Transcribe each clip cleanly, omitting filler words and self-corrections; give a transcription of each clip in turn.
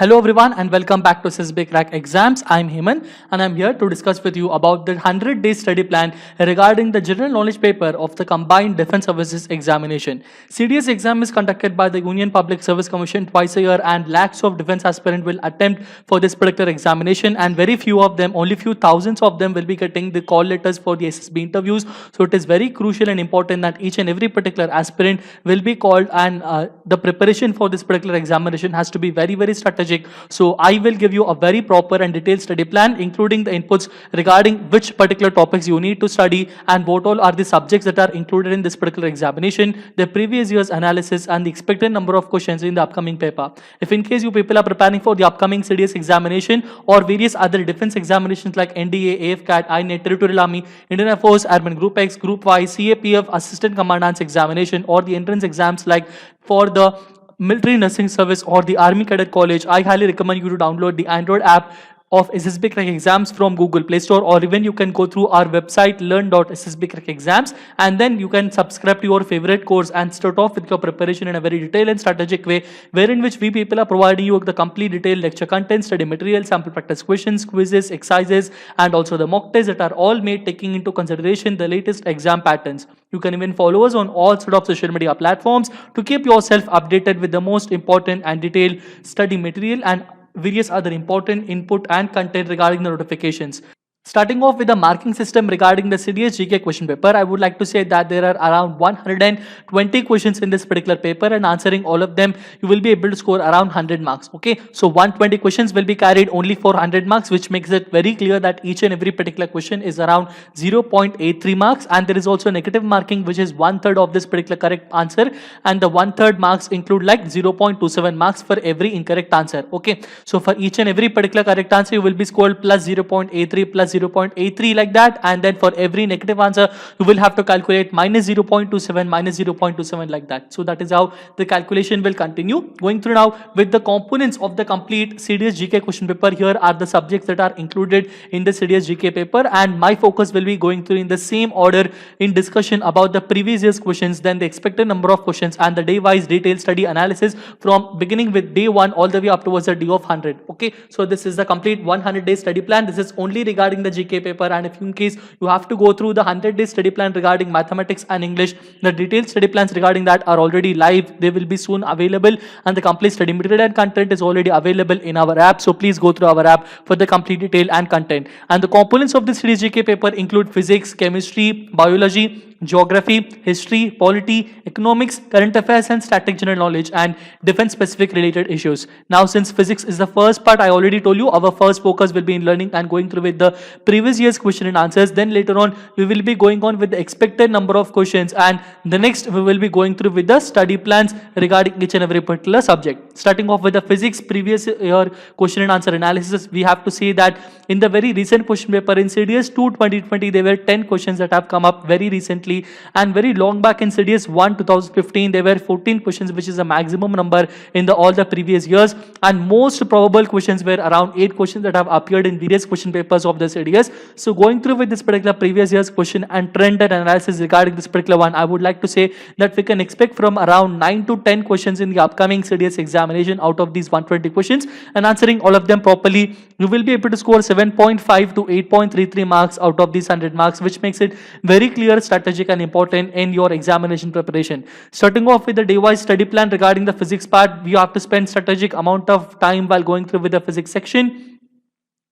Hello everyone and welcome back to SSB Crack Exams. I'm Heman and I'm here to discuss with you about the 100-day study plan regarding the general knowledge paper of the Combined Defense Services Examination. CDS exam is conducted by the Union Public Service Commission twice a year and lakhs of defense aspirants will attempt for this particular examination, and very few of them, only few thousands of them will be getting the call letters for the SSB interviews. So it is very crucial and important that each and every particular aspirant will be called, and the preparation for this particular examination has to be very strategic. So I will give you a very proper and detailed study plan, including the inputs regarding which particular topics you need to study and what all are the subjects that are included in this particular examination, the previous year's analysis and the expected number of questions in the upcoming paper. If in case you people are preparing for the upcoming CDS examination or various other defense examinations like NDA, AFCAT, INET, Territorial Army, Indian Air Force, Airman Group X, Group Y, CAPF, Assistant Commandant's examination, or the entrance exams like for the military nursing service or the army cadet college, I highly recommend you to download the Android app of SSB Crack Exams from Google Play Store, or even you can go through our website learn.ssbcrackexams, and then you can subscribe to your favorite course and start off with your preparation in a very detailed and strategic way, wherein which we people are providing you with the complete detailed lecture content, study material, sample practice questions, quizzes, exercises, and also the mock tests that are all made taking into consideration the latest exam patterns. You can even follow us on all sort of social media platforms to keep yourself updated with the most important and detailed study material and various other important input and content regarding the notifications. Starting off with the marking system regarding the CDS GK question paper, I would like to say that there are around 120 questions in this particular paper, and answering all of them, you will be able to score around 100 marks. Okay, so 120 questions will be carried only for 100 marks, which makes it very clear that each and every particular question is around 0.83 marks, and there is also negative marking, which is 1/3 of this particular correct answer, and the 1/3 marks include like 0.27 marks for every incorrect answer. Okay, so for each and every particular correct answer, you will be scored plus 0.83 plus 0.83 like that, and then for every negative answer you will have to calculate minus 0.27 minus 0.27 like that. So that is how the calculation will continue. Going through now with the components of the complete CDS GK question paper, here are the subjects that are included in the CDS GK paper, and my focus will be going through in the same order in discussion about the previous year's questions, then the expected number of questions, and the day wise detailed study analysis from beginning with day 1 all the way up towards the day of 100. Okay, so this is the complete 100-day study plan. This is only regarding the GK paper, and if in case you have to go through the 100-day study plan regarding mathematics and English, the detailed study plans regarding that are already live. They will be soon available, and the complete study material and content is already available in our app. So please go through our app for the complete detail and content. And the components of this series GK paper include physics, chemistry, biology, geography, history, polity, economics, current affairs, and static general knowledge, and defense specific related issues. Now, since physics is the first part, I already told you our first focus will be in learning and going through with the previous year's question and answers. Then later on we will be going on with the expected number of questions, and the next we will be going through with the study plans regarding each and every particular subject. Starting off with the physics previous year question and answer analysis, we have to say that in the very recent question paper in CDS 2 2020 there were 10 questions that have come up very recently, and very long back in CDS 1 2015 there were 14 questions, which is a maximum number in all the previous years, and most probable questions were around 8 questions that have appeared in various question papers of the CDS. So going through with this particular previous year's question and trend and analysis regarding this particular one, I would like to say that we can expect from around 9 to 10 questions in the upcoming CDS examination out of these 120 questions, and answering all of them properly, you will be able to score 7.5 to 8.33 marks out of these 100 marks, which makes it very clear, strategic, and important in your examination preparation. Starting off with the day-wise study plan regarding the physics part, we have to spend strategic amount of time while going through with the physics section.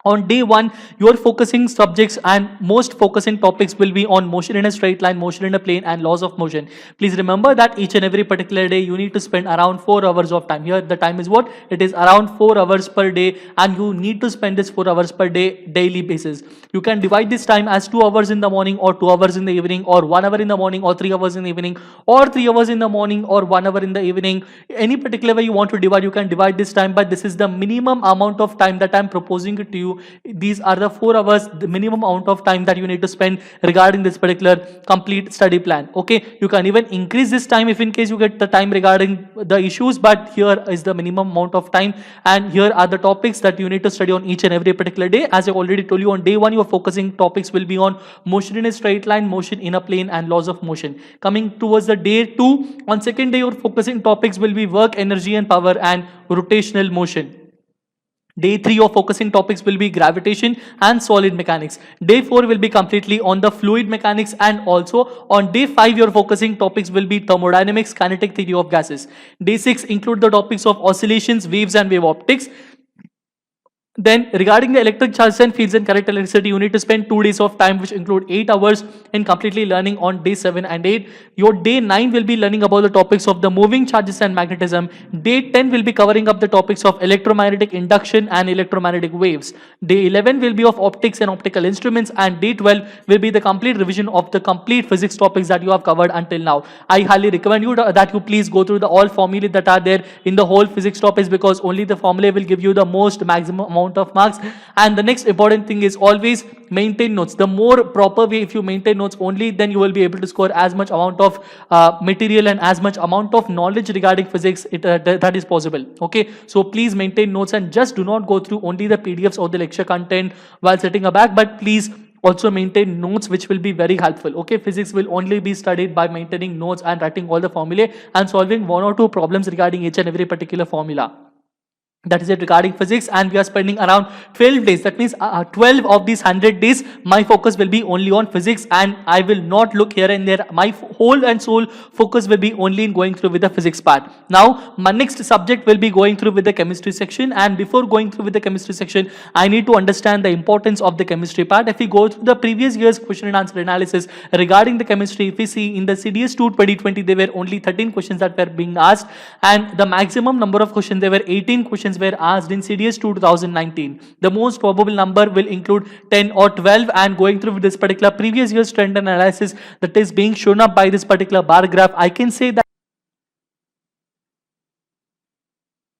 On day 1, your focusing subjects and most focusing topics will be on motion in a straight line, motion in a plane, and laws of motion. Please remember that each and every particular day you need to spend around 4 hours of time. Here the time is what? It is around 4 hours per day, and you need to spend this 4 hours per day daily basis. You can divide this time as 2 hours in the morning or 2 hours in the evening, or 1 hour in the morning or 3 hours in the evening, or 3 hours in the morning or 1 hour in the evening. Any particular way you want to divide, you can divide this time, but this is the minimum amount of time that I am proposing it to you. These are the 4 hours, the minimum amount of time that you need to spend regarding this particular complete study plan. Okay, you can even increase this time if in case you get the time regarding the issues, but here is the minimum amount of time, and here are the topics that you need to study on each and every particular day. As I already told you, on day 1 your focusing topics will be on motion in a straight line, motion in a plane, and laws of motion. Coming towards the day 2, on second day your focusing topics will be work, energy and power, and rotational motion. Day 3 of focusing topics will be gravitation and solid mechanics. Day 4 will be completely on the fluid mechanics, and also on day 5 your focusing topics will be thermodynamics, kinetic theory of gases. Day 6 include the topics of oscillations, waves and wave optics. Then regarding the electric charges and fields and correct electricity, you need to spend 2 days of time, which include 8 hours in completely learning on day 7 and 8. Your day 9 will be learning about the topics of the moving charges and magnetism. Day 10 will be covering up the topics of electromagnetic induction and electromagnetic waves. Day 11 will be of optics and optical instruments, and day 12 will be the complete revision of the complete physics topics that you have covered until now. I highly recommend you that you please go through the all formulae that are there in the whole physics topics, because only the formulae will give you the most maximum amount of marks. And the next important thing is always maintain notes. The more proper way, if you maintain notes only, then you will be able to score as much amount of material and as much amount of knowledge regarding physics that is possible. Okay, so please maintain notes and just do not go through only the PDFs or the lecture content while sitting back, but please also maintain notes, which will be very helpful. Okay, physics will only be studied by maintaining notes and writing all the formulae and solving 1 or 2 problems regarding each and every particular formula. That is it regarding physics, and we are spending around 12 days. That means 12 of these 100 days, my focus will be only on physics, and I will not look here and there. My whole and sole focus will be only in going through with the physics part. Now, my next subject will be going through with the chemistry section, and before going through with the chemistry section, I need to understand the importance of the chemistry part. If we go through the previous year's question and answer analysis regarding the chemistry, if we see in the CDS 2 2020, there were only 13 questions that were being asked, and the maximum number of questions, there were 18 questions were asked in CDS 2019. The most probable number will include 10 or 12, and going through with this particular previous year's trend analysis that is being shown up by this particular bar graph, I can say that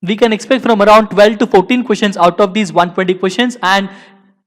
we can expect from around 12 to 14 questions out of these 120 questions, and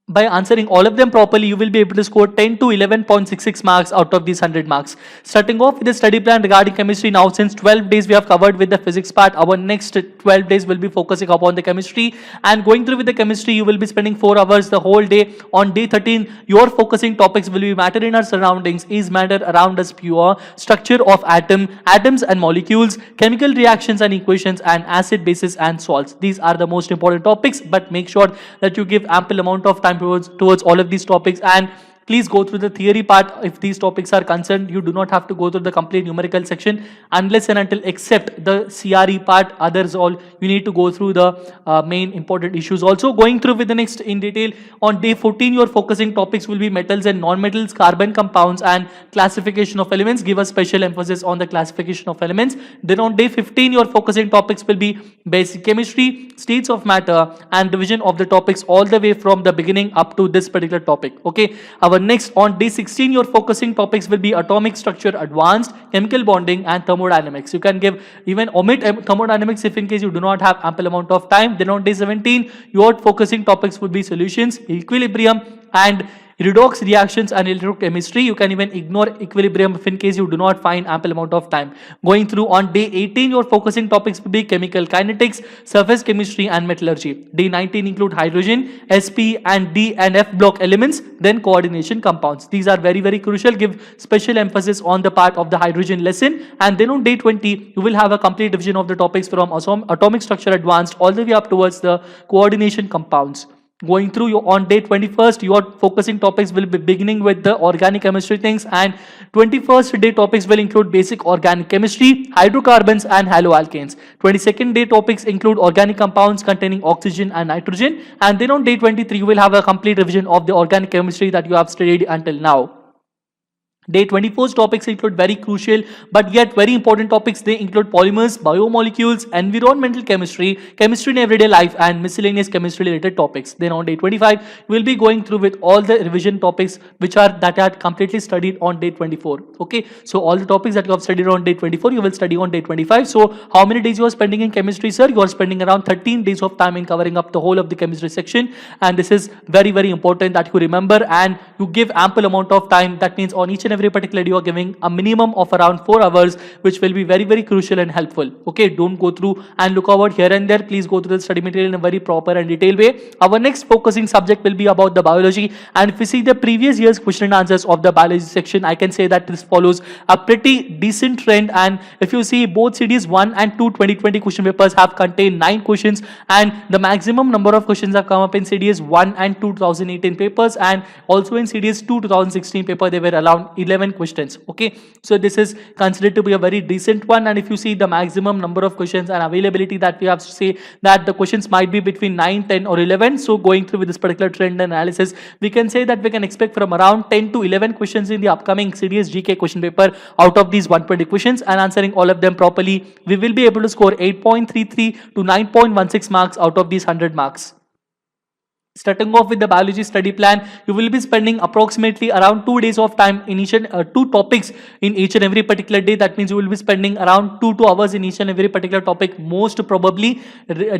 by answering all of them properly, you will be able to score 10 to 11.66 marks out of these 100 marks. Starting off with the study plan regarding chemistry, now since 12 days we have covered with the physics part, our next 12 days will be focusing upon the chemistry, and going through with the chemistry, you will be spending 4 hours the whole day. On day 13, your focusing topics will be matter in our surroundings, is matter around us pure, structure of atoms and molecules, chemical reactions and equations, and acid, bases and salts. These are the most important topics, but make sure that you give ample amount of time towards all of these topics, and please go through the theory part. If these topics are concerned, you do not have to go through the complete numerical section unless and until except the CRE part. Others all you need to go through the main important issues. Also going through with the next in detail, on day 14 your focusing topics will be metals and non-metals, carbon compounds and classification of elements. Give a special emphasis on the classification of elements. Then on day 15 your focusing topics will be basic chemistry, states of matter, and division of the topics all the way from the beginning up to this particular topic. Okay, our next on day 16 your focusing topics will be atomic structure, advanced, chemical bonding and thermodynamics. You can give even omit thermodynamics if in case you do not have ample amount of time. Then on day 17 your focusing topics would be solutions, equilibrium and redox reactions and electrochemistry. You can even ignore equilibrium if in case you do not find ample amount of time. Going through on day 18 your focusing topics will be chemical kinetics, surface chemistry and metallurgy. Day 19 include hydrogen, sp and d and f block elements, then coordination compounds. These are very crucial. Give special emphasis on the part of the hydrogen lesson. And then on day 20 you will have a complete division of the topics from atomic structure advanced all the way up towards the coordination compounds. Going through on day 21st your focusing topics will be beginning with the organic chemistry things, and 21st day topics will include basic organic chemistry, hydrocarbons and haloalkanes. 22nd day topics include organic compounds containing oxygen and nitrogen, and then on day 23 you will have a complete revision of the organic chemistry that you have studied until now. Day 24's topics include very crucial but yet very important topics. They include polymers, biomolecules, environmental chemistry, chemistry in everyday life and miscellaneous chemistry related topics. Then on day 25, we will be going through with all the revision topics that are completely studied on day 24. Okay, so all the topics that you have studied on day 24, you will study on day 25. So how many days you are spending in chemistry, sir? You are spending around 13 days of time in covering up the whole of the chemistry section, and this is very important that you remember and you give ample amount of time. That means on each and and every particular day you are giving a minimum of around 4 hours, which will be very, very crucial and helpful. Okay, don't go through and look over here and there. Please go through the study material in a very proper and detailed way. Our next focusing subject will be about the biology, and if we see the previous year's question and answers of the biology section, I can say that this follows a pretty decent trend. And if you see, both CDS 1 and 2 2020 question papers have contained 9 questions, and the maximum number of questions have come up in CDS 1 and 2 2018 papers, and also in CDS 2 2016 paper they were around 11 questions. Okay, so this is considered to be a very decent one. And if you see the maximum number of questions and availability that we have to say that the questions might be between 9, 10 or 11. So going through with this particular trend analysis, we can say that we can expect from around 10 to 11 questions in the upcoming CDS GK question paper out of these 120 questions, and answering all of them properly, we will be able to score 8.33 to 9.16 marks out of these 100 marks. Starting off with the biology study plan, you will be spending approximately around 2 days of time in each and 2 topics in each and every particular day. That means you will be spending around 2 hours in each and every particular topic, most probably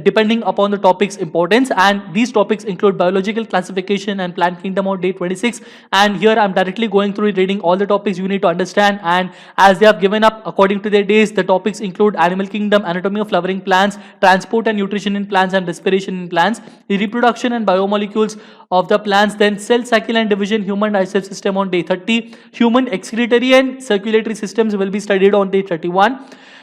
depending upon the topic's importance. And these topics include biological classification and plant kingdom on day 26. And here I'm directly going through reading all the topics you need to understand. And as they have given up according to their days, the topics include animal kingdom, anatomy of flowering plants, transport and nutrition in plants and respiration in plants, reproduction and biomolecules of the plants, then cell cycle and division, human digestive system on day 30, human excretory and circulatory systems will be studied on day 31,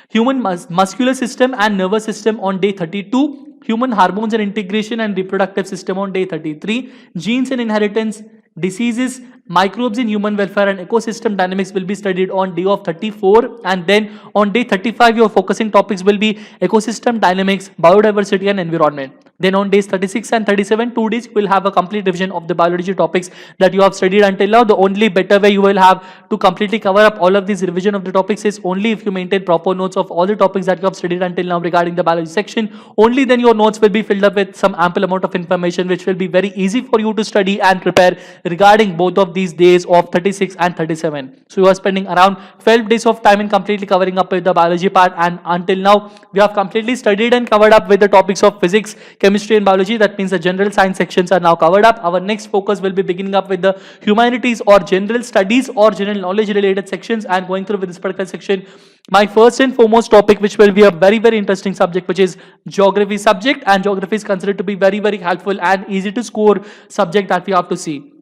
human muscular system and nervous system on day 32, human hormones and integration and reproductive system on day 33, genes and inheritance, diseases, microbes in human welfare and ecosystem dynamics will be studied on day of 34, and then on day 35 your focusing topics will be ecosystem dynamics, biodiversity and environment. Then on days 36 and 37, 2 days you will have a complete revision of the biology topics that you have studied until now. The only better way you will have to completely cover up all of these revision of the topics is only if you maintain proper notes of all the topics that you have studied until now regarding the biology section. Only then your notes will be filled up with some ample amount of information, which will be very easy for you to study and prepare regarding both of these days of 36 and 37. So you are spending around 12 days of time in completely covering up with the biology part, and until now we have completely studied and covered up with the topics of physics, chemistry and biology. That means the general science sections are now covered up. Our next focus will be beginning up with the humanities or general studies or general knowledge related sections, and going through with this particular section, my first and foremost topic, which will be a very, very interesting subject, which is geography subject. And geography is considered to be very, very helpful and easy to score subject that we have to see.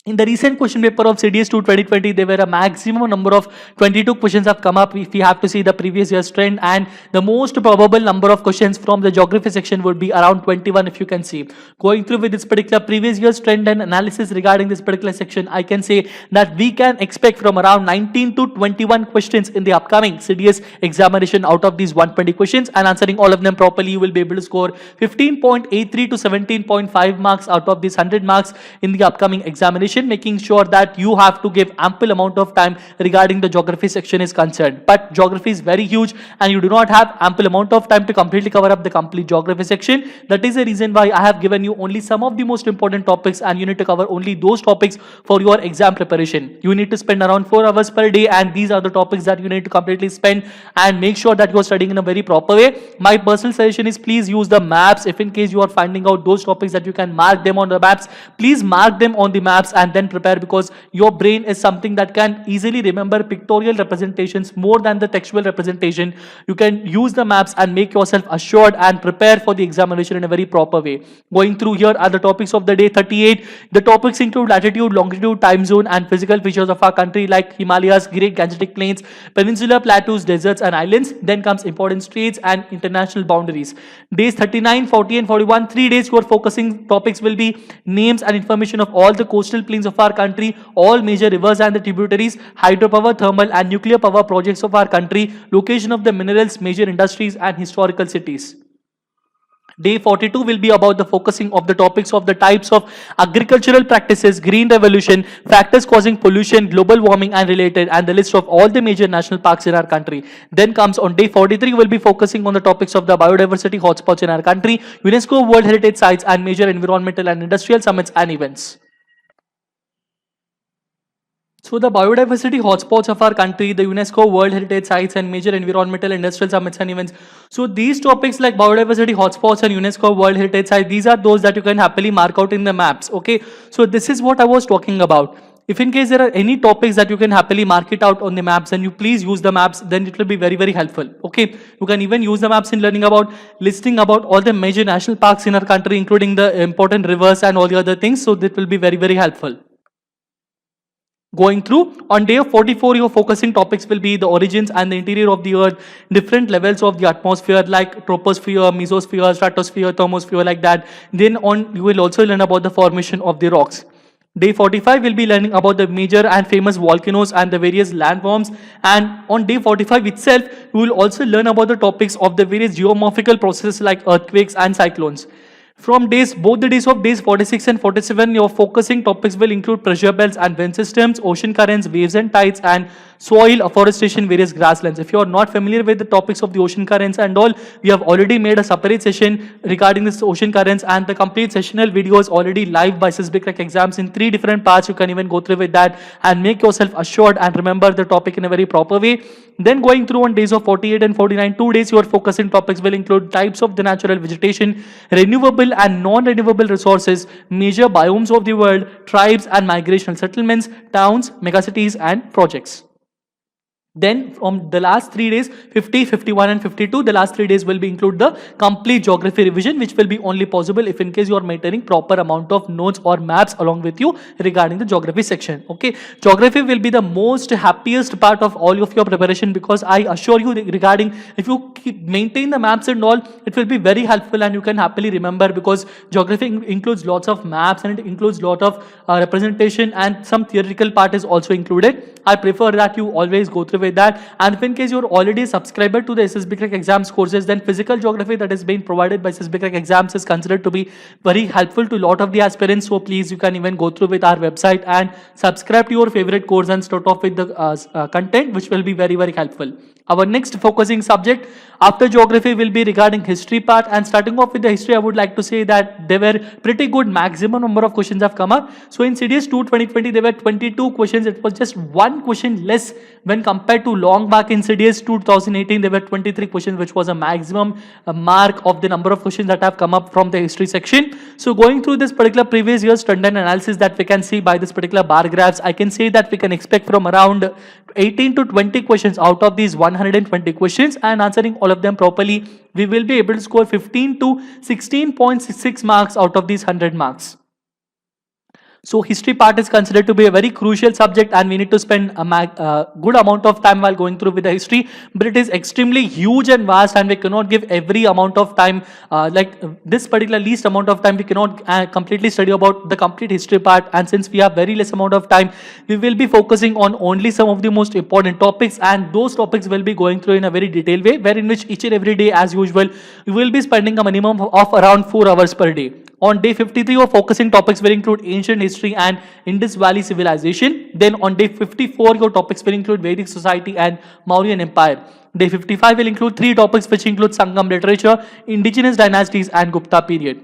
In the recent question paper of CDS 2 2020, there were a maximum number of 22 questions have come up if we have to see the previous year's trend, and the most probable number of questions from the geography section would be around 21 if you can see. Going through with this particular previous year's trend and analysis regarding this particular section, I can say that we can expect from around 19 to 21 questions in the upcoming CDS examination out of these 120 questions, and answering all of them properly, you will be able to score 15.83 to 17.5 marks out of these 100 marks in the upcoming examination, making sure that you have to give ample amount of time regarding the geography section is concerned. But geography is very huge and you do not have ample amount of time to completely cover up the complete geography section. That is the reason why I have given you only some of the most important topics, and you need to cover only those topics for your exam preparation. You need to spend around 4 hours per day, and these are the topics that you need to completely spend, and make sure that you are studying in a very proper way. My personal suggestion is please use the maps. If in case you are finding out those topics that you can mark them on the maps, please mark them on the maps and then prepare, because your brain is something that can easily remember pictorial representations more than the textual representation. You can use the maps and make yourself assured and prepare for the examination in a very proper way. Going through here are the topics of the day 38. The topics include latitude, longitude, time zone and physical features of our country like Himalayas, Great Gangetic Plains, peninsular plateaus, deserts and islands. Then comes important straits and international boundaries. Days 39, 40 and 41, 3 days your focusing topics will be names and information of all the coastal plains of our country, all major rivers and the tributaries, hydropower, thermal and nuclear power projects of our country, location of the minerals, major industries and historical cities. Day 42 will be about the focusing of the topics of the types of agricultural practices, green revolution, factors causing pollution, global warming and related, and the list of all the major national parks in our country. Then comes on day 43, we'll be focusing on the topics of the biodiversity hotspots in our country, UNESCO World Heritage Sites and major environmental and industrial summits and events. So the biodiversity hotspots of our country, the UNESCO World Heritage Sites and major environmental industrial summits and events. So these topics like biodiversity hotspots and UNESCO World Heritage Sites, these are those that you can happily mark out in the maps. Okay, so this is what I was talking about. If in case there are any topics that you can happily mark it out on the maps, then you please use the maps, then it will be very, very helpful. Okay, you can even use the maps in learning about, listing about all the major national parks in our country, including the important rivers and all the other things. So that will be very, very helpful. Going through, on day 44, your focusing topics will be the origins and the interior of the earth, different levels of the atmosphere like troposphere, mesosphere, stratosphere, thermosphere, like that. Then on, you will also learn about the formation of the rocks. Day 45 will be learning about the major and famous volcanoes and the various landforms. And on day 45 itself, you will also learn about the topics of the various geomorphical processes like earthquakes and cyclones. From both the days of days 46 and 47, your focusing topics will include pressure belts and vent systems, ocean currents, waves and tides, and soil, afforestation, various grasslands. If you are not familiar with the topics of the ocean currents and all, we have already made a separate session regarding this ocean currents, and the complete sessional video is already live by SysBig Crack Exams in 3 different parts. You can even go through with that and make yourself assured and remember the topic in a very proper way. Then going through on days of 48 and 49, 2 days your focusing topics will include types of the natural vegetation, renewable and non-renewable resources, major biomes of the world, tribes and migrational settlements, towns, megacities and projects. Then from the last 3 days, 50, 51 and 52, the last 3 days will be include the complete geography revision, which will be only possible if in case you are maintaining proper amount of notes or maps along with you regarding the geography section. Okay, geography will be the most happiest part of all of your preparation, because I assure you regarding, if you maintain the maps and all, it will be very helpful and you can happily remember, because geography includes lots of maps and it includes lot of representation, and some theoretical part is also included. I prefer that you always go through with that. And if in case you're already a subscriber to the SysBig Crack Exams courses, then physical geography that is being provided by SysBig Crack Exams is considered to be very helpful to a lot of the aspirants. So please, you can even go through with our website and subscribe to your favorite course and start off with the content, which will be very, very helpful. Our next focusing subject after geography will be regarding history part, and starting off with the history, I would like to say that there were pretty good maximum number of questions have come up. So in CDS 2 2020, there were 22 questions. It was just 1 question less when compared to long back in CDS 2018. There were 23 questions, which was a maximum mark of the number of questions that have come up from the history section. So going through this particular previous year's trend and analysis that we can see by this particular bar graphs, I can say that we can expect from around 18 to 20 questions out of these 120 questions, and answering all of them properly, we will be able to score 15 to 16.66 marks out of these 100 marks. So history part is considered to be a very crucial subject, and we need to spend a good amount of time while going through with the history, but it is extremely huge and vast, and we cannot give every amount of time, like this particular least amount of time, we cannot completely study about the complete history part. And since we have very less amount of time, we will be focusing on only some of the most important topics, and those topics will be going through in a very detailed way, where in which each and every day, as usual, we will be spending a minimum of around 4 hours per day. On day 53, your focusing topics will include ancient history and Indus Valley civilization. Then on day 54, your topics will include Vedic society and Mauryan Empire. Day 55 will include 3 topics, which include Sangam literature, indigenous dynasties and Gupta period.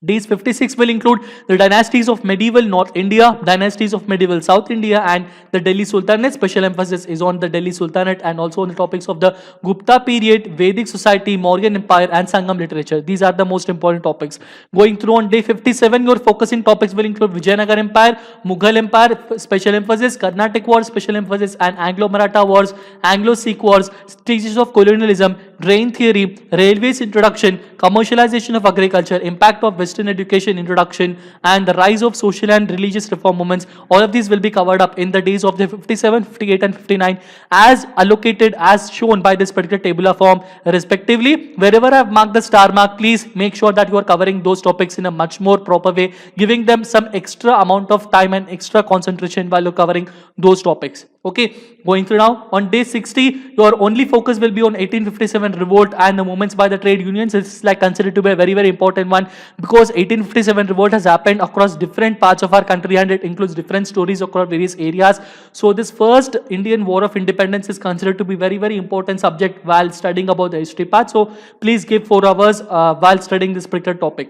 Days 56 will include the dynasties of medieval North India, dynasties of medieval South India, and the Delhi Sultanate. Special emphasis is on the Delhi Sultanate and also on the topics of the Gupta period, Vedic society, Mauryan Empire, and Sangam literature. These are the most important topics. Going through on day 57, your focusing topics will include Vijayanagar Empire, Mughal Empire, special emphasis, Carnatic Wars, special emphasis, and Anglo-Maratha Wars, Anglo-Sikh Wars, stages of colonialism, grain theory, railways introduction, commercialization of agriculture, impact of Western education introduction, and the rise of social and religious reform movements. All of these will be covered up in the days of the 57, 58 and 59 as allocated, as shown by this particular tabular form respectively. Wherever I have marked the star mark, please make sure that you are covering those topics in a much more proper way, giving them some extra amount of time and extra concentration while you're covering those topics. Okay, going through now, on day 60, your only focus will be on 1857 revolt and the movements by the trade unions. It's like considered to be a very, very important one, because 1857 revolt has happened across different parts of our country, and it includes different stories across various areas. So this first Indian War of Independence is considered to be very, very important subject while studying about the history part. So please give 4 hours while studying this particular topic.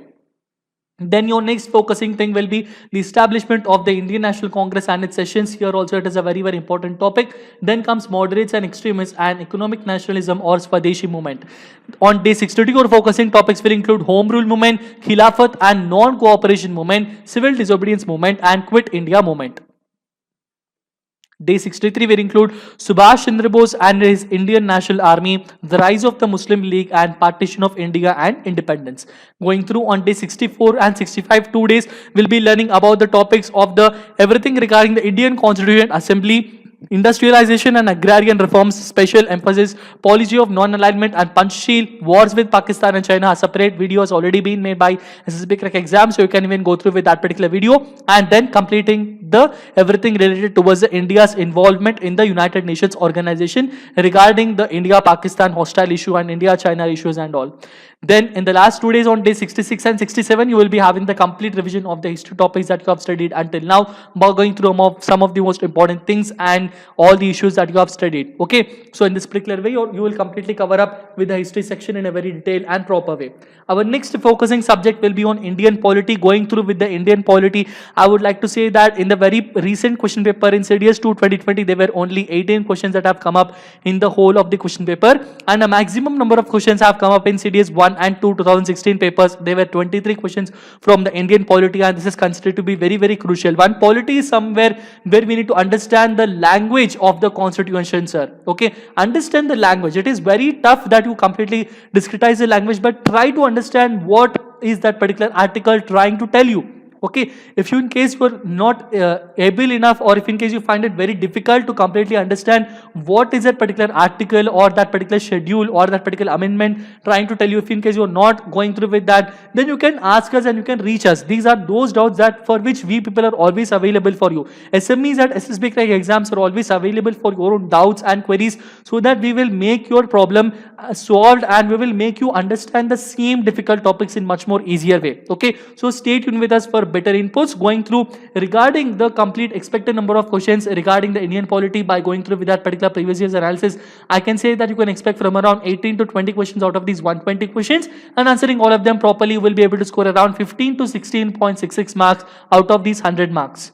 Then your next focusing thing will be the establishment of the Indian National Congress and its sessions. Here also it is a very, very important topic. Then comes moderates and extremists and economic nationalism or Swadeshi movement. On day 62, your focusing topics will include Home Rule movement, Khilafat and non-cooperation movement, civil disobedience movement, and Quit India movement. Day 63 will include Subhash Chandra Bose and his Indian National Army, the rise of the Muslim League and partition of India and independence. Going through on day 64 and 65, 2 days, we'll be learning about the topics of the everything regarding the Indian Constituent Assembly, industrialization and agrarian reforms, special emphasis, policy of non-alignment and Panchsheel, wars with Pakistan and China. A separate video has already been made by SSB Crack Exam, so you can even go through with that particular video, and then completing the everything related towards the India's involvement in the United Nations organization regarding the India-Pakistan hostile issue and India-China issues and all. Then in the last 2 days on day 66 and 67, you will be having the complete revision of the history topics that you have studied until now, by going through some of the most important things and all the issues that you have studied. Okay, so in this particular way, you will completely cover up with the history section in a very detailed and proper way. Our next focusing subject will be on Indian polity. Going through with the Indian polity, I would like to say that in the very recent question paper in CDS 2 2020, there were only 18 questions that have come up in the whole of the question paper, and a maximum number of questions have come up in CDS 1 and 2 2016 papers. There were 23 questions from the Indian polity, and this is considered to be very, very crucial. One, polity is somewhere where we need to understand the language of the constitution, sir. Okay, understand the language. It is very tough that you completely discretize the language, but try to understand what is that particular article trying to tell you. Okay, if you in case you are not able enough, or if in case you find it very difficult to completely understand what is that particular article or that particular schedule or that particular amendment trying to tell you, if in case you are not going through with that, then you can ask us and you can reach us. These are those doubts that for which we people are always available for you. SMEs at SSB Crack Exams are always available for your own doubts and queries, so that we will make your problem solved and we will make you understand the same difficult topics in much more easier way. Okay, so stay tuned with us for better inputs. Going through regarding the complete expected number of questions regarding the Indian polity, by going through with that particular previous year's analysis, I can say that you can expect from around 18 to 20 questions out of these 120 questions, and answering all of them properly, you will be able to score around 15 to 16.66 marks out of these 100 marks.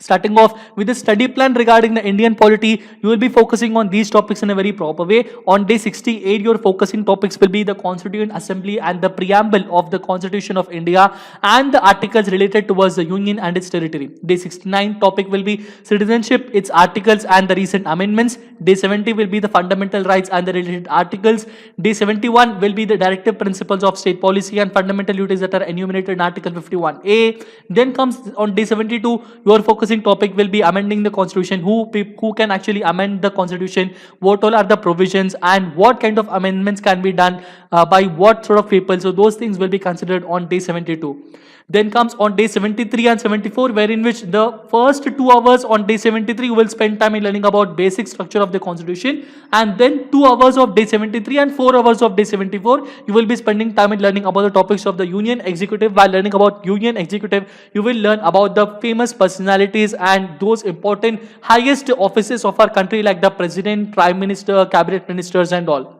Starting off with the study plan regarding the Indian polity, you will be focusing on these topics in a very proper way. On day 68, your focusing topics will be the Constituent Assembly and the preamble of the Constitution of India and the articles related towards the Union and its territory. Day 69 topic will be citizenship, its articles and the recent amendments. Day 70 will be the fundamental rights and the related articles. Day 71 will be the directive principles of state policy and fundamental duties that are enumerated in Article 51A. Then comes on day 72, your focusing topic will be amending the constitution. Who can actually amend the constitution, what all are the provisions, and what kind of amendments can be done by what sort of people. So those things will be considered on day 72. Then comes on day 73 and 74, wherein which the first 2 hours on day 73 you will spend time in learning about basic structure of the constitution, and then 2 hours of day 73 and 4 hours of day 74 you will be spending time in learning about the topics of the union executive. While learning about union executive, you will learn about the famous personalities and those important highest offices of our country, like the president, prime minister, cabinet ministers and all.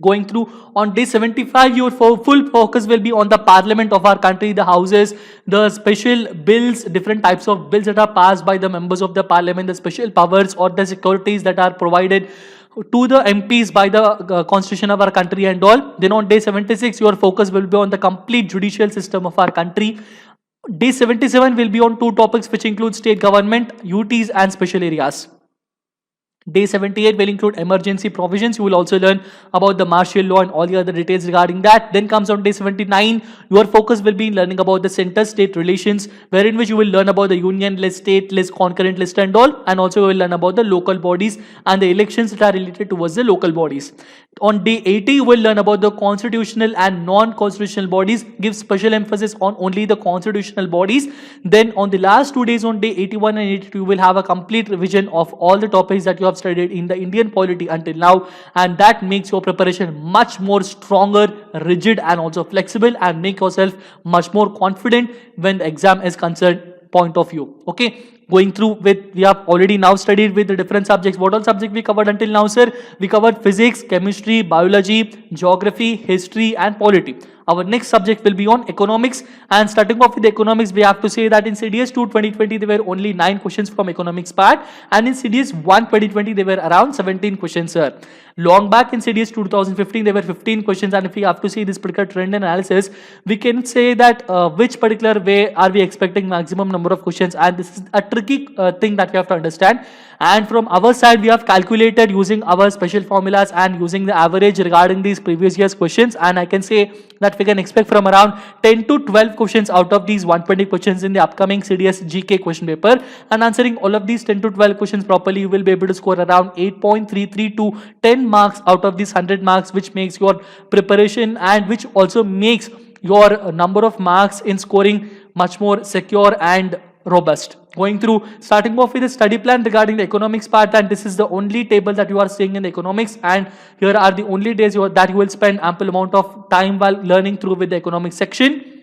Going through on day 75, your full focus will be on the parliament of our country, the houses, the special bills, different types of bills that are passed by the members of the parliament, the special powers or the securities that are provided to the MPs by the constitution of our country and all. Then on day 76, your focus will be on the complete judicial system of our country. Day 77 will be on 2 topics which include state government, UTs and special areas. Day 78 will include emergency provisions. You will also learn about the martial law and all the other details regarding that. Then comes on day 79, your focus will be in learning about the center-state relations, wherein which you will learn about the union list, state list, concurrent list and all, and also you will learn about the local bodies and the elections that are related towards the local bodies. On day 80, you will learn about the constitutional and non-constitutional bodies, give special emphasis on only the constitutional bodies. Then on the last 2 days on day 81 and 82, you will have a complete revision of all the topics that you have studied in the Indian polity until now, and that makes your preparation much more stronger, rigid and also flexible, and make yourself much more confident when the exam is concerned point of view. Okay, going through with, we have already now studied with the different subjects. What all subjects we covered until now, sir? We covered physics, chemistry, biology, geography, history and polity. Our next subject will be on economics, and starting off with economics, we have to say that in CDS 2 2020 there were only 9 questions from economics part, and in CDS 1 2020 there were around 17 questions, sir. Long back in CDS 2015 there were 15 questions, and if we have to see this particular trend analysis, we can say that which particular way are we expecting maximum number of questions, and this is a tricky thing that we have to understand. And from our side, we have calculated using our special formulas and using the average regarding these previous year's questions, and I can say that we can expect from around 10 to 12 questions out of these 120 questions in the upcoming CDS GK question paper. And answering all of these 10 to 12 questions properly, you will be able to score around 8.33 to 10 marks out of these 100 marks, which makes your preparation and which also makes your number of marks in scoring much more secure and robust. Going through, starting off with a study plan regarding the economics part, and this is the only table that you are seeing in economics, and here are the only days that you will spend ample amount of time while learning through with the economics section.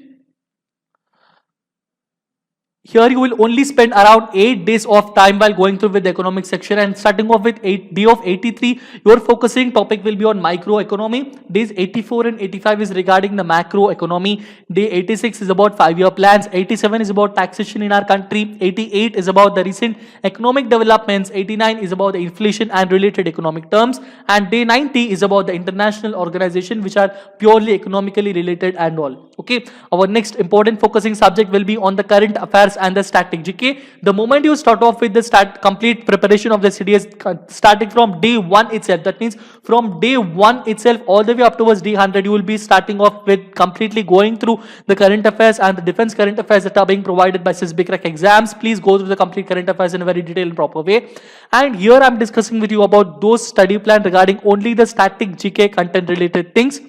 Here you will only spend around 8 days of time while going through with the economic section, and starting off with day of 83, your focusing topic will be on microeconomy. Days 84 and 85 is regarding the macro economy. Day 86 is about 5-year plans. 87 is about taxation in our country. 88 is about the recent economic developments. 89 is about the inflation and related economic terms. And day 90 is about the international organization, which are purely economically related and all. Okay. Our next important focusing subject will be on the current affairs and the static GK. The moment you start off with the complete preparation of the CDS, starting from day 1 itself, that means from day 1 itself all the way up towards day 100, you will be starting off with completely going through the current affairs and the defense current affairs that are being provided by SISB Crack exams. Please go through the complete current affairs in a very detailed and proper way. And here I am discussing with you about those study plan regarding only the static GK content related things.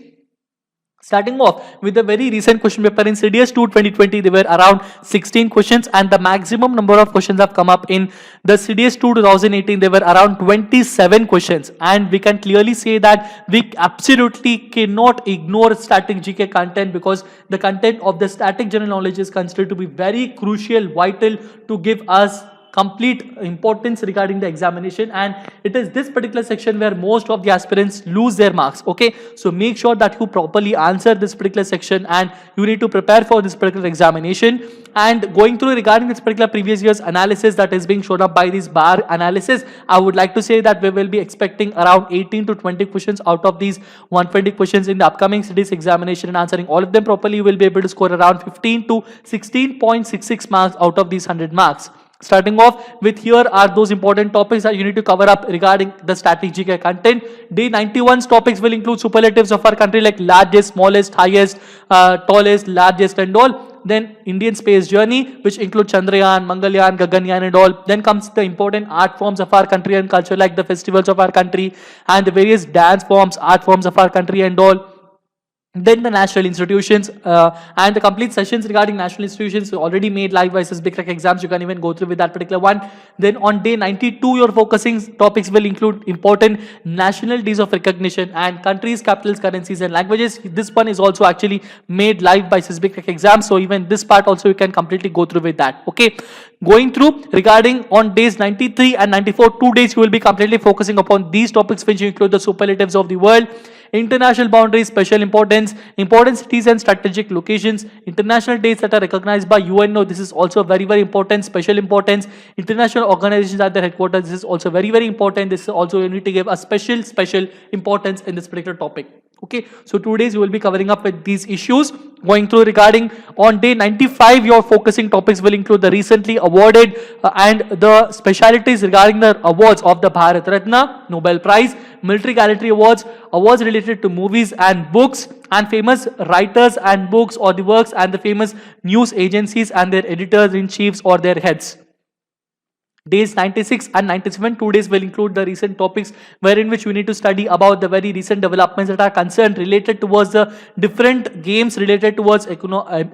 Starting off with the very recent question paper in CDS 2 2020, there were around 16 questions, and the maximum number of questions have come up in the CDS 2 2018. There were around 27 questions, and we can clearly say that we absolutely cannot ignore static GK content, because the content of the static general knowledge is considered to be very crucial, vital to give us complete importance regarding the examination, and it is this particular section where most of the aspirants lose their marks. Okay, so make sure that you properly answer this particular section, and you need to prepare for this particular examination. And going through regarding this particular previous year's analysis that is being shown up by this bar analysis, I would like to say that we will be expecting around 18 to 20 questions out of these 120 questions in the upcoming CDS examination, and answering all of them properly, you will be able to score around 15 to 16.66 marks out of these 100 marks. Starting off with, here are those important topics that you need to cover up regarding the static GK content. Day 91's topics will include superlatives of our country like largest, smallest, highest, tallest, largest and all. Then Indian space journey, which include Chandrayaan, Mangalyaan, Gaganyaan and all. Then comes the important art forms of our country and culture like the festivals of our country and the various dance forms, art forms of our country and all. Then the national institutions and the complete sessions regarding national institutions already made live by SISB Crack exams. You can even go through with that particular one. Then on day 92, your focusing topics will include important national days of recognition and countries, capitals, currencies and languages. This one is also actually made live by SISB Crack exams. So even this part also you can completely go through with that. Okay. Going through regarding on days 93 and 94, 2 days you will be completely focusing upon these topics, which include the superlatives of the world, international boundaries, special importance, important cities and strategic locations, international dates that are recognized by UNO. This is also very, very important, special importance, international organizations at their headquarters. This is also very, very important. This is also you need to give a special importance in this particular topic. Okay, so 2 days you will be covering up with these issues. Going through regarding on day 95, your focusing topics will include the recently awarded and the specialities regarding the awards of the Bharat Ratna, Nobel Prize, Military Gallantry Awards, awards related to movies and books, and famous writers and books or the works, and the famous news agencies and their editors-in-chiefs or their heads. Days 96 and 97, 2 days will include the recent topics wherein which we need to study about the very recent developments that are concerned related towards the different games related towards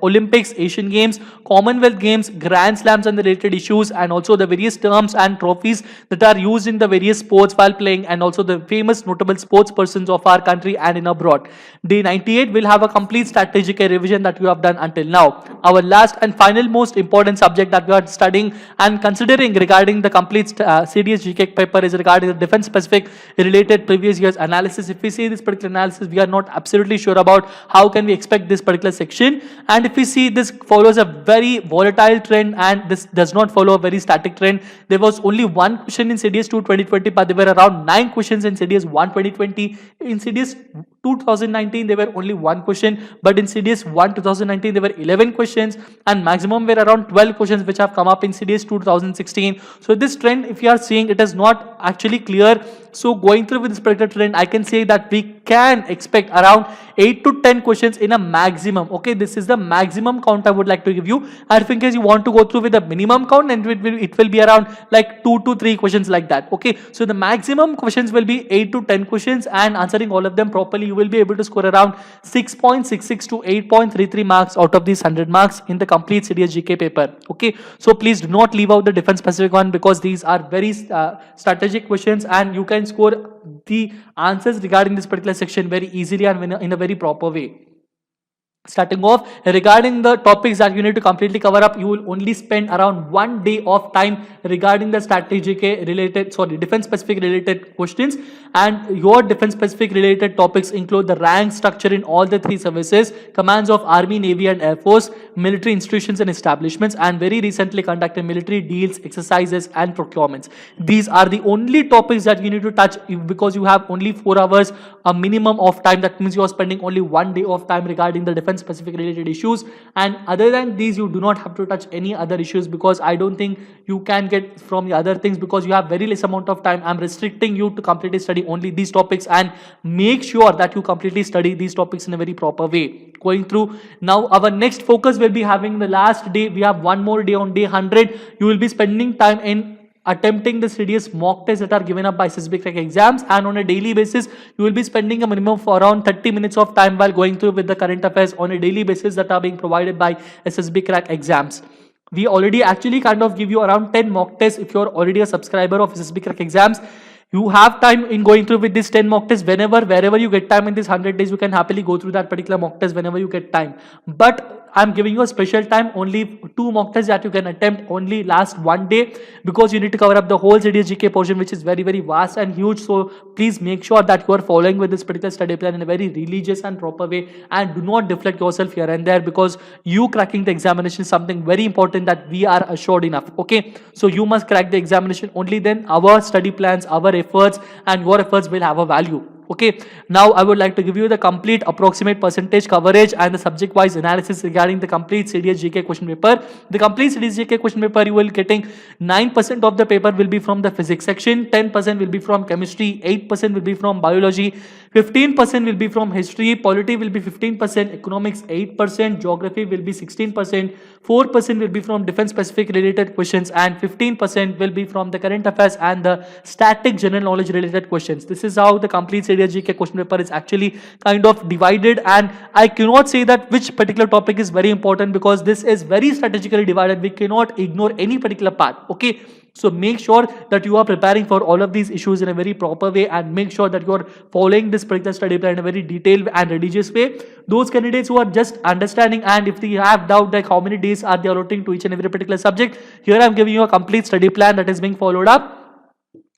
Olympics, Asian Games, Commonwealth Games, Grand Slams and the related issues, and also the various terms and trophies that are used in the various sports while playing, and also the famous notable sports persons of our country and in abroad. Day 98 will have a complete strategic revision that we have done until now. Our last and final most important subject that we are studying and considering regarding regarding the complete CDS GK paper is regarding the defense specific related previous years analysis. If we see this particular analysis, we are not absolutely sure about how can we expect this particular section. And if we see, this follows a very volatile trend and this does not follow a very static trend. There was only one question in CDS 2 2020, but there were around 9 questions in CDS 1 2020. In CDS 2019 there were only one question, but in CDS 1 2019 there were 11 questions, and maximum were around 12 questions which have come up in CDS 2016. So this trend, if you are seeing, it is not actually clear. So going through with this particular trend, I can say that we can expect around 8 to 10 questions in a maximum. Okay, this is the maximum count I would like to give you. And if in case you want to go through with the minimum count, and it will be around like 2 to 3 questions like that. Okay, so the maximum questions will be 8 to 10 questions, and answering all of them properly, you will be able to score around 6.66 to 8.33 marks out of these 100 marks in the complete CDS GK paper. Okay, so please do not leave out the defense specific one, because these are very strategic questions, and you can score the answers regarding this particular section very easily and in a very proper way. Starting off, regarding the topics that you need to completely cover up, you will only spend around 1 day of time regarding the strategic defense specific related questions, and your defense specific related topics include the rank structure in all the 3 services, commands of Army, Navy and Air Force, military institutions and establishments, and very recently conducted military deals, exercises and procurements. These are the only topics that you need to touch, because you have only 4 hours, a minimum of time. That means you are spending only 1 day of time regarding the defense specific related issues, and other than these you do not have to touch any other issues, because I don't think you can get from the other things, because you have very less amount of time. I'm restricting you to completely study only these topics, and make sure that you completely study these topics in a very proper way. Going through now, our next focus will be having the last day. We have one more day on day 100. You will be spending time in attempting the CDS mock tests that are given up by SSB Crack Exams, and on a daily basis you will be spending a minimum for around 30 minutes of time while going through with the current affairs on a daily basis that are being provided by SSB Crack Exams. We already actually kind of give you around 10 mock tests. If you're already a subscriber of SSB Crack Exams, you have time in going through with this 10 mock tests. Wherever you get time in this 100 days, you can happily go through that particular mock test whenever you get time. But I'm giving you a special time, only 2 mock tests that you can attempt only last 1 day, because you need to cover up the whole CDS GK portion, which is very, very vast and huge. So please make sure that you are following with this particular study plan in a very religious and proper way, and do not deflect yourself here and there, because you cracking the examination is something very important that we are assured enough. Okay, so you must crack the examination, only then our study plans, our efforts and your efforts will have a value. Okay, now I would like to give you the complete approximate percentage coverage and the subject wise analysis regarding the complete CDS GK question paper. The complete CDS GK question paper, you will getting 9% of the paper will be from the physics section, 10% will be from chemistry, 8% will be from biology, 15% will be from history, polity will be 15%, economics 8%, geography will be 16%, 4% will be from defense specific related questions, and 15% will be from the current affairs and the static general knowledge related questions. This is how the complete CDS GK question paper is actually kind of divided, and I cannot say that which particular topic is very important, because this is very strategically divided. We cannot ignore any particular part. Okay, so make sure that you are preparing for all of these issues in a very proper way, and make sure that you are following this particular study plan in a very detailed and religious way. Those candidates who are just understanding, and if they have doubt like how many days are they allotting to each and every particular subject, here I am giving you a complete study plan that is being followed up.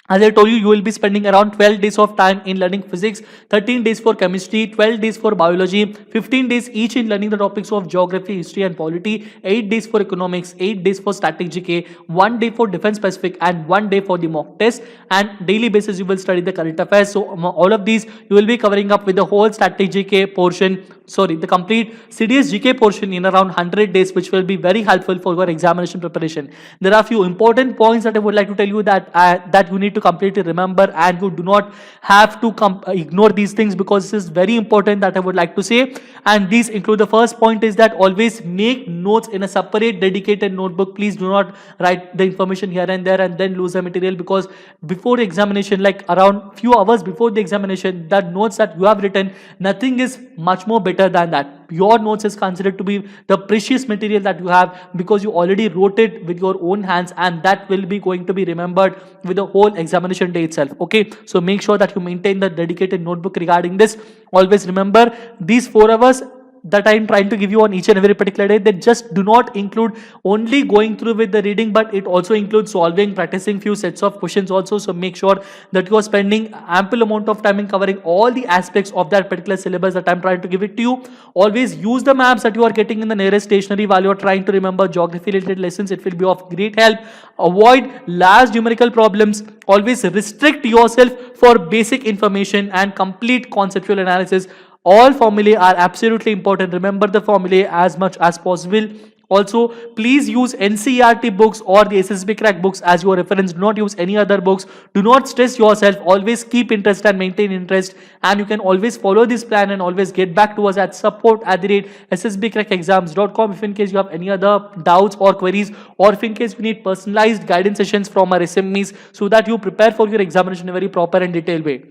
As I told you, you will be spending around 12 days of time in learning physics, 13 days for chemistry, 12 days for biology, 15 days each in learning the topics of geography, history and polity, 8 days for economics, 8 days for static GK, 1 day for defense specific and 1 day for the mock test, and daily basis you will study the current affairs. So all of these you will be covering up with the whole static GK portion, the complete CDS GK portion in around 100 days, which will be very helpful for your examination preparation. There are a few important points that I would like to tell you that you need to completely remember, and you do not have to ignore these things, because this is very important that I would like to say. And these include, the first point is that always make notes in a separate dedicated notebook. Please do not write the information here and there and then lose the material, because before the examination, like around few hours before the examination, that notes that you have written, nothing is much more better than that. Your notes is considered to be the precious material that you have, because you already wrote it with your own hands, and that will be going to be remembered with the whole examination day itself. Okay, so make sure that you maintain the dedicated notebook regarding this. Always remember, these 4 hours that I'm trying to give you on each and every particular day, that just do not include only going through with the reading, but it also includes solving, practicing few sets of questions also. So make sure that you are spending ample amount of time in covering all the aspects of that particular syllabus that I'm trying to give it to you. Always use the maps that you are getting in the nearest stationery while you are trying to remember geography related lessons. It will be of great help. Avoid large numerical problems. Always restrict yourself for basic information and complete conceptual analysis. All formulae are absolutely important. Remember the formulae as much as possible. Also, please use NCERT books or the SSB Crack books as your reference. Do not use any other books. Do not stress yourself. Always keep interest and maintain interest. And you can always follow this plan and always get back to us at support@ssbcrackexams.com if in case you have any other doubts or queries, or if in case you need personalized guidance sessions from our SMEs so that you prepare for your examination in a very proper and detailed way.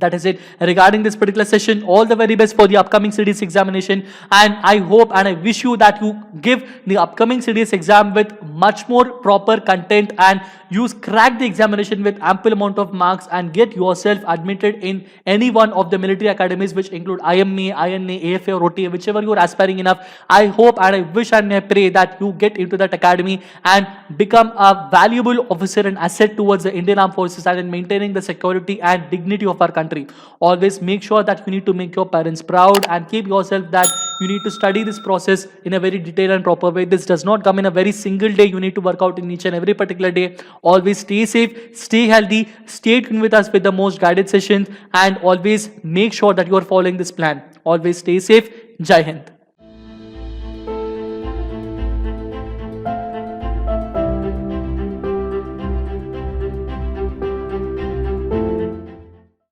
That is it regarding this particular session. All the very best for the upcoming CDS examination, and I hope and I wish you that you give the upcoming CDS exam with much more proper content and you crack the examination with ample amount of marks and get yourself admitted in any one of the military academies which include IMA, INA, AFA or OTA, whichever you are aspiring enough. I hope and I wish and I pray that you get into that academy and become a valuable officer and asset towards the Indian Armed Forces and in maintaining the security and dignity of our country. Always make sure that you need to make your parents proud and keep yourself that you need to study this process in a very detailed and proper way. This does not come in a very single day. You need to work out in each and every particular day. Always stay safe, stay healthy, stay tuned with us with the most guided sessions, and always make sure that you are following this plan. Always stay safe. Jai Hind.